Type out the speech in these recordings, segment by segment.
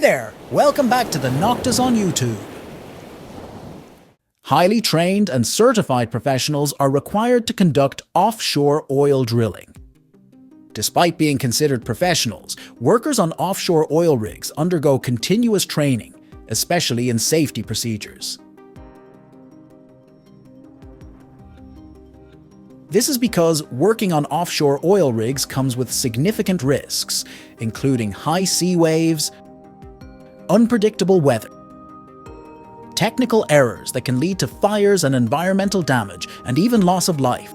there! Welcome back to the Nauctis on YouTube. Highly trained and certified professionals are required to conduct offshore oil drilling. Despite being considered professionals, workers on offshore oil rigs undergo continuous training, especially in safety procedures. This is because working on offshore oil rigs comes with significant risks, including high sea waves, unpredictable weather, technical errors that can lead to fires and environmental damage, and even loss of life.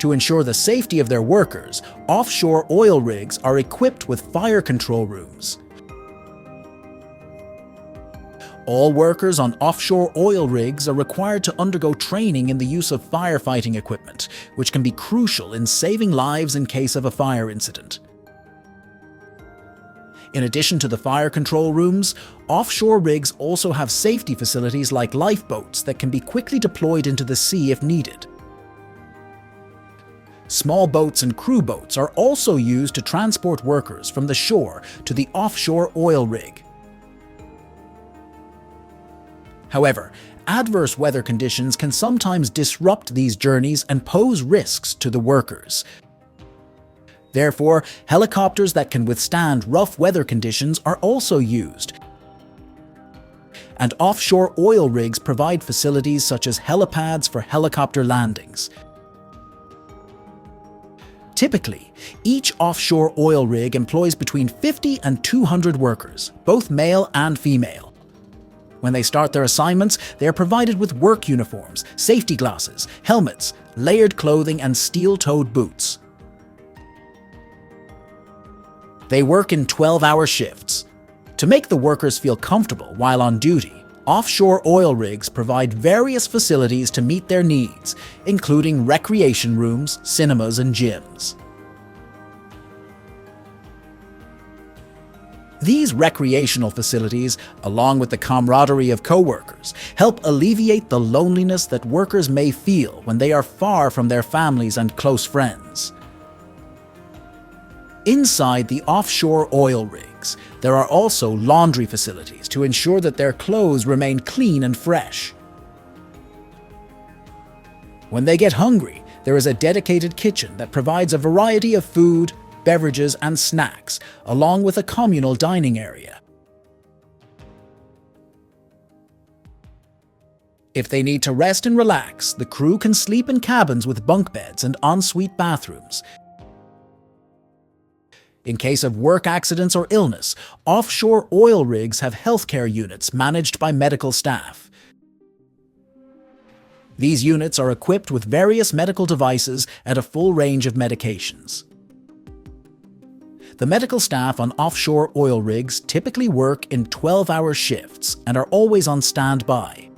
To ensure the safety of their workers, offshore oil rigs are equipped with fire control rooms. All workers on offshore oil rigs are required to undergo training in the use of firefighting equipment, which can be crucial in saving lives in case of a fire incident. In addition to the fire control rooms, offshore rigs also have safety facilities like lifeboats that can be quickly deployed into the sea if needed. Small boats and crew boats are also used to transport workers from the shore to the offshore oil rig. However, adverse weather conditions can sometimes disrupt these journeys and pose risks to the workers. Therefore, helicopters that can withstand rough weather conditions are also used. And offshore oil rigs provide facilities such as helipads for helicopter landings. Typically, each offshore oil rig employs between 50 and 200 workers, both male and female. When they start their assignments, they are provided with work uniforms, safety glasses, helmets, layered clothing, and steel-toed boots. They work in 12-hour shifts. To make the workers feel comfortable while on duty, offshore oil rigs provide various facilities to meet their needs, including recreation rooms, cinemas, and gyms. These recreational facilities, along with the camaraderie of co-workers, help alleviate the loneliness that workers may feel when they are far from their families and close friends. Inside the offshore oil rigs, there are also laundry facilities to ensure that their clothes remain clean and fresh. When they get hungry, there is a dedicated kitchen that provides a variety of food, beverages, and snacks, along with a communal dining area. If they need to rest and relax, the crew can sleep in cabins with bunk beds and ensuite bathrooms. In case of work accidents or illness, offshore oil rigs have healthcare units managed by medical staff. These units are equipped with various medical devices and a full range of medications. The medical staff on offshore oil rigs typically work in 12-hour shifts and are always on standby.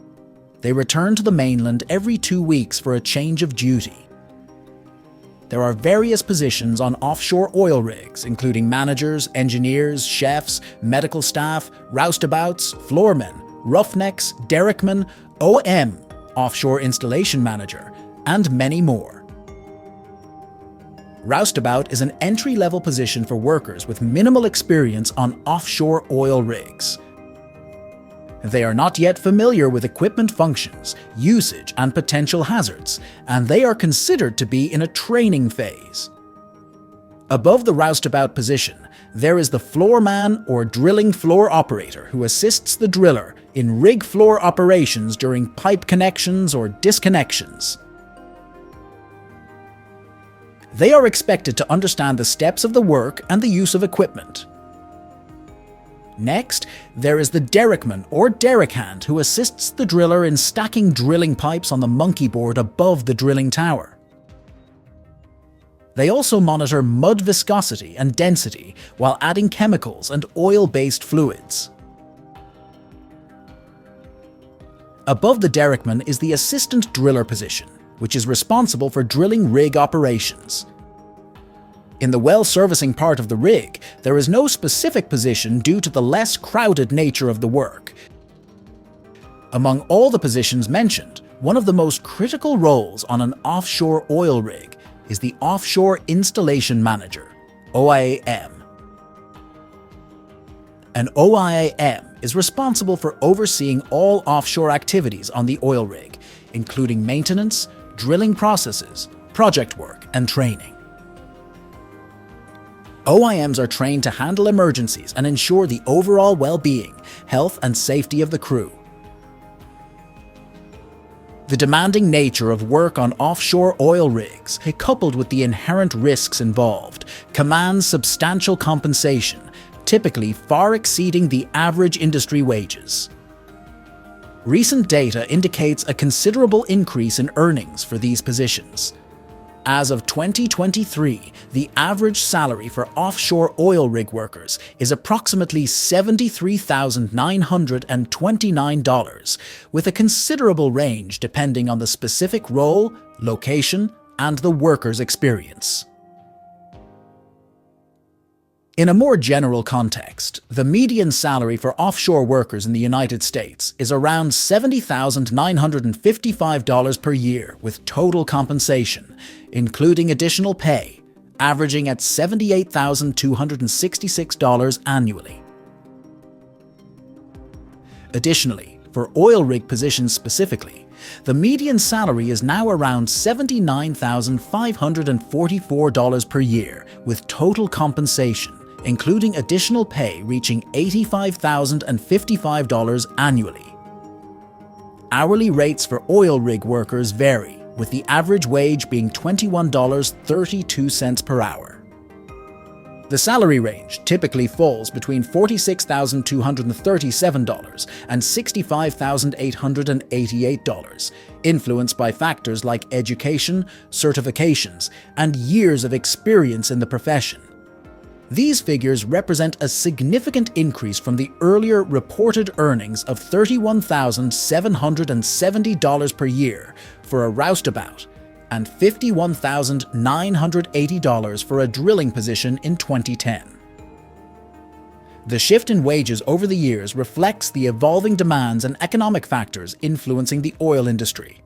They return to the mainland every 2 weeks for a change of duty. There are various positions on offshore oil rigs, including managers, engineers, chefs, medical staff, roustabouts, floormen, roughnecks, derrickmen, OM, offshore installation manager, and many more. Roustabout is an entry-level position for workers with minimal experience on offshore oil rigs. They are not yet familiar with equipment functions, usage, and potential hazards, and they are considered to be in a training phase. Above the roustabout position, there is the floorman or drilling floor operator who assists the driller in rig floor operations during pipe connections or disconnections. They are expected to understand the steps of the work and the use of equipment. Next, there is the derrickman or derrick hand who assists the driller in stacking drilling pipes on the monkey board above the drilling tower. They also monitor mud viscosity and density while adding chemicals and oil-based fluids. Above the derrickman is the assistant driller position, which is responsible for drilling rig operations. In the well servicing part of the rig, there is no specific position due to the less crowded nature of the work. Among all the positions mentioned, one of the most critical roles on an offshore oil rig is the Offshore Installation Manager, OIM. An OIAM is responsible for overseeing all offshore activities on the oil rig, including maintenance, drilling processes, project work, and training. OIMs are trained to handle emergencies and ensure the overall well-being, health, and safety of the crew. The demanding nature of work on offshore oil rigs, coupled with the inherent risks involved, commands substantial compensation, typically far exceeding the average industry wages. Recent data indicates a considerable increase in earnings for these positions. As of 2023, the average salary for offshore oil rig workers is approximately $73,929, with a considerable range depending on the specific role, location, and the worker's experience. In a more general context, the median salary for offshore workers in the United States is around $70,955 per year with total compensation, including additional pay, averaging at $78,266 annually. Additionally, for oil rig positions specifically, the median salary is now around $79,544 per year with total compensation, including additional pay reaching $85,055 annually. Hourly rates for oil rig workers vary, with the average wage being $21.32 per hour. The salary range typically falls between $46,237 and $65,888, influenced by factors like education, certifications, and years of experience in the profession. These figures represent a significant increase from the earlier reported earnings of $31,770 per year for a roustabout and $51,980 for a drilling position in 2010. The shift in wages over the years reflects the evolving demands and economic factors influencing the oil industry.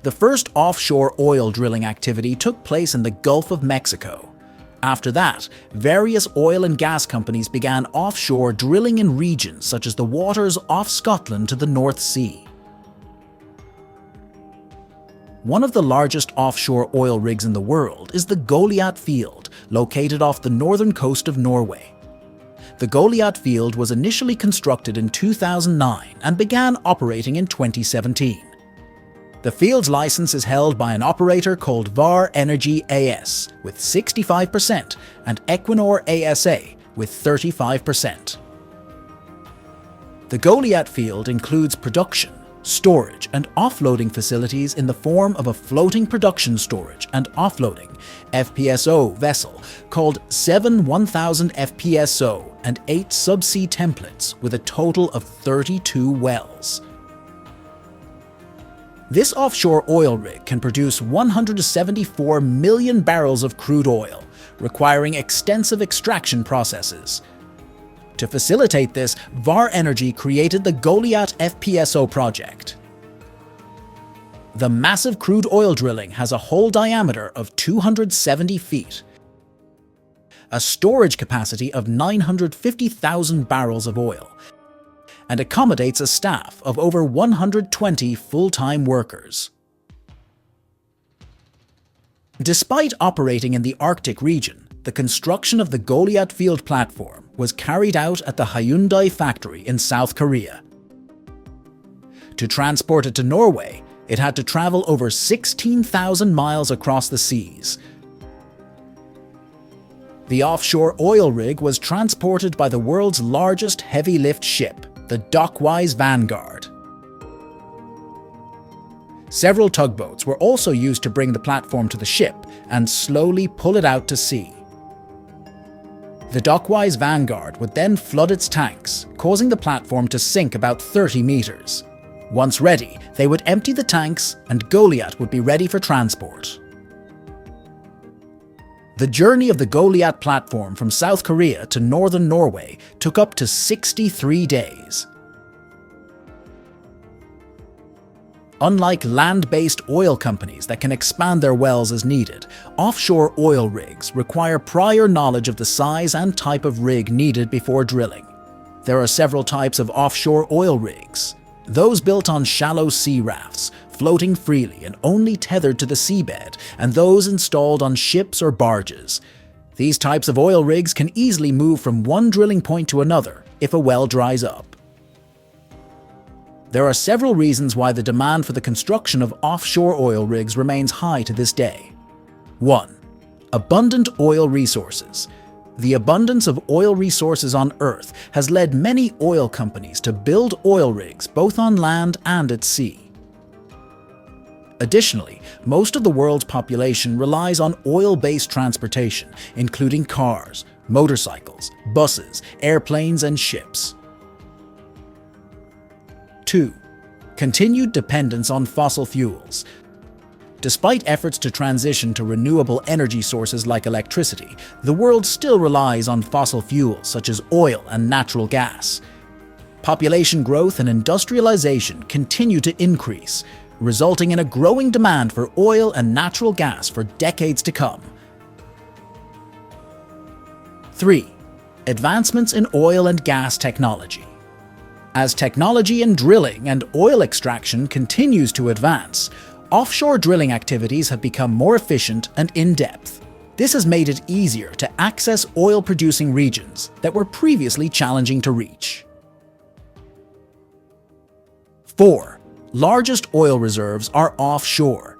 The first offshore oil drilling activity took place in the Gulf of Mexico. After that, various oil and gas companies began offshore drilling in regions such as the waters off Scotland to the North Sea. One of the largest offshore oil rigs in the world is the Goliat field, located off the northern coast of Norway. The Goliat field was initially constructed in 2009 and began operating in 2017. The field's license is held by an operator called 𝗤𝗏𝗄𝗃 AS with 65% and Equinor ASA with 35%. The Goliat field includes production, storage, and offloading facilities in the form of a floating production storage and offloading FPSO vessel called 7 1000 FPSO and 8 subsea templates with a total of 32 wells. This offshore oil rig can produce 174 million barrels of crude oil, requiring extensive extraction processes. To facilitate this, 𝗤𝗏𝗄𝗃 created the Goliat FPSO project. The massive crude oil drilling has a hull diameter of 270 feet, a storage capacity of 950,000 barrels of oil, and accommodates a staff of over 120 full-time workers. Despite operating in the Arctic region, the construction of the Goliat field platform was carried out at the Hyundai factory in South Korea. To transport it to Norway, it had to travel over 16,000 miles across the seas. The offshore oil rig was transported by the world's largest heavy-lift ship, the 𝗤𝗂𝗃𝗀𝗃 Vanguard. Several tugboats were also used to bring the platform to the ship and slowly pull it out to sea. The 𝗤𝗂𝗃𝗀𝗃 Vanguard would then flood its tanks, causing the platform to sink about 30 meters. Once ready, they would empty the tanks and Goliat would be ready for transport. The journey of the Goliat platform from South Korea to northern Norway took up to 63 days. Unlike land-based oil companies that can expand their wells as needed, offshore oil rigs require prior knowledge of the size and type of rig needed before drilling. There are several types of offshore oil rigs. Those built on shallow sea rafts, floating freely and only tethered to the seabed, and those installed on ships or barges. These types of oil rigs can easily move from one drilling point to another if a well dries up. There are several reasons why the demand for the construction of offshore oil rigs remains high to this day. 1. Abundant oil resources. The abundance of oil resources on Earth has led many oil companies to build oil rigs both on land and at sea. Additionally, most of the world's population relies on oil-based transportation, including cars, motorcycles, buses, airplanes, and ships. 2. Continued dependence on fossil fuels. Despite efforts to transition to renewable energy sources like electricity, the world still relies on fossil fuels such as oil and natural gas. Population growth and industrialization continue to increase, resulting in a growing demand for oil and natural gas for decades to come. 3. Advancements in oil and gas technology. As technology in drilling and oil extraction continues to advance, offshore drilling activities have become more efficient and in-depth. This has made it easier to access oil-producing regions that were previously challenging to reach. 4. Largest oil reserves are offshore.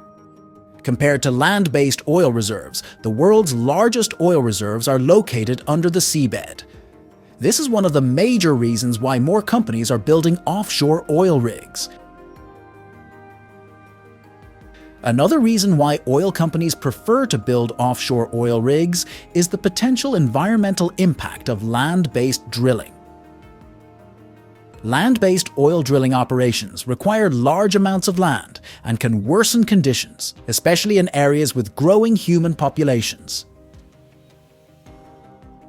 Compared to land-based oil reserves, the world's largest oil reserves are located under the seabed. This is one of the major reasons why more companies are building offshore oil rigs. Another reason why oil companies prefer to build offshore oil rigs is the potential environmental impact of land-based drilling. Land-based oil drilling operations require large amounts of land and can worsen conditions, especially in areas with growing human populations.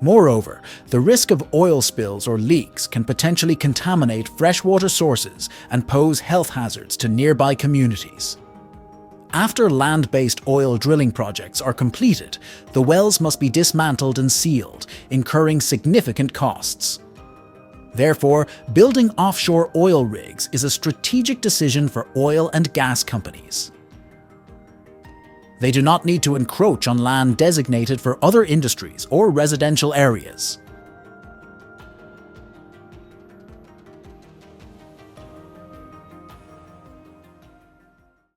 Moreover, the risk of oil spills or leaks can potentially contaminate freshwater sources and pose health hazards to nearby communities. After land-based oil drilling projects are completed, the wells must be dismantled and sealed, incurring significant costs. Therefore, building offshore oil rigs is a strategic decision for oil and gas companies. They do not need to encroach on land designated for other industries or residential areas.